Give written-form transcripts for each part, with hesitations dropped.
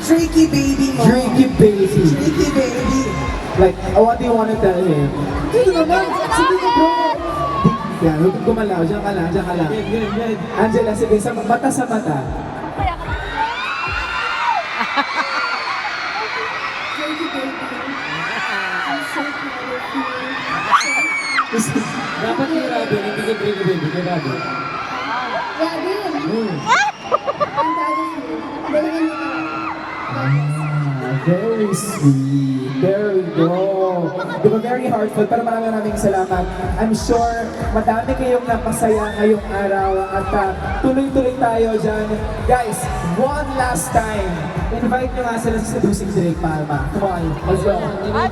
Drakey baby mo. Drakey baby. Drakey baby. Like, what do you want to tell him? Dito naman! Sige na bro! Yan, huwag kang gumalaw. Diyan ka lang, diyan ka lang. Angela, sige, sa mata sa mata. Drakey baby. I'm so proud of you. Dapat kay Robin, hindi kay Drakey baby, kay Robin. Robin, I'm proud of you. Galingan mo ka. Very sweet. There we go. Di ba, very heartful, pero maraming salamat. I'm sure madami kayong napasaya ngayong araw at tuloy-tuloy tayo dyan. Guys, one last time, invite nyo nga sila sa Seducing Drake Palma. Come on, let's go.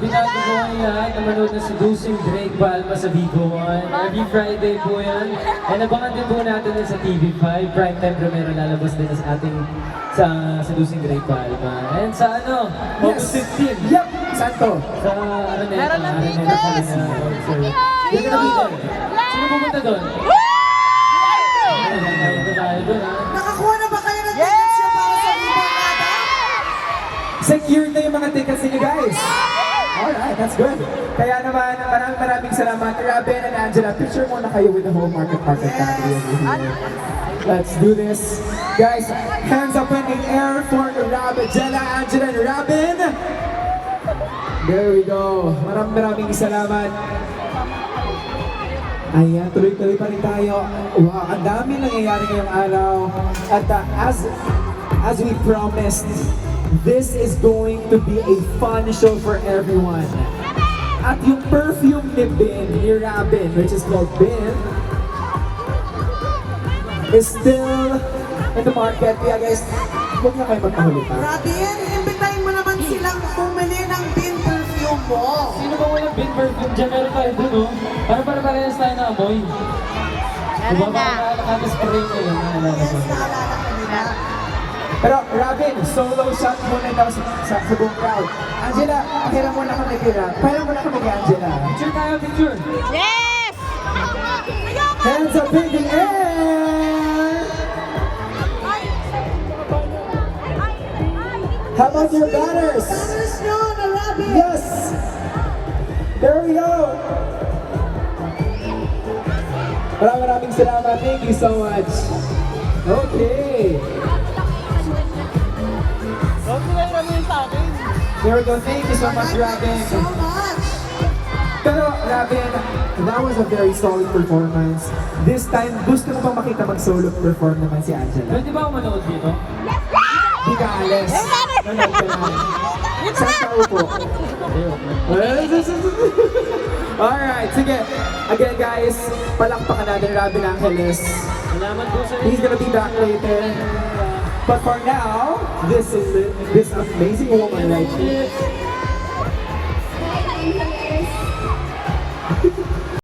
Binati ko ang lahat na manood na Seducing Drake Palma sa Vigo 1. Every Friday po yan. And abangan din po natin yan sa TV5. Primetime Primero lalabas din sa ating sa Seducing Drake Palma. And sa ano, August 15. Yup! Santo! Sa Araneta. Araneta pala na concert. Hindi ka na Sino pumunta doon? Ay, tayo doon ha. Nakakuha na ba kayo ng tickets niyo para sa ibang nata? Secured na yung mga tickets niyo, guys. Alright, that's good. Kaya naman, maraming salamat. Robin and Angela, picture muna kayo with the whole Market family over here. Let's do this. Guys, hands up in the air for Robin, Angela, and Robin. There we go. Maraming salamat. Ayan, tuloy-tuloy pa rin tayo. Wow, ang dami nangyayari ngayong araw. At as we promised, this is going to be a fun show for everyone. At yung perfume ni Ben, ni Robin, which is called Ben, is still in the market. Kaya guys, huwag na kayo magpahuli pa. Robin, imbitahin mo naman silang bumili ng bin perfume mo. Sino ba walang bin perfume dyan? Meron tayo dun, oh. Para parehas tayo na amoy. Diba ba nakaka-spray ko yun? Naalala Yes, ko. naalala ko nila. Pero Robin, solo shot muna daw sa buong crowd. Angela, pakiram muna kami kaya. Pakiram muna kami kay Angela. Picture tayo, picture. Yes! Hands up in the air! How about your banners? Banners nyo na Robin. Yes! There we go! Maraming salamat. Thank you so much. Okay. There we go. Thank you so much, Robin. So much. Pero Robin, that was a very solid performance. This time, gusto mo bang makita mag-solo perform naman si Angela? Pwede ba ako manood dito? Di ka alis. Manood ka lang. Saan ka upo? Alright, sige. Again guys, palakpakan natin Robin Angeles. Salamat po sa He's gonna be back later. But for now, this amazing woman right here.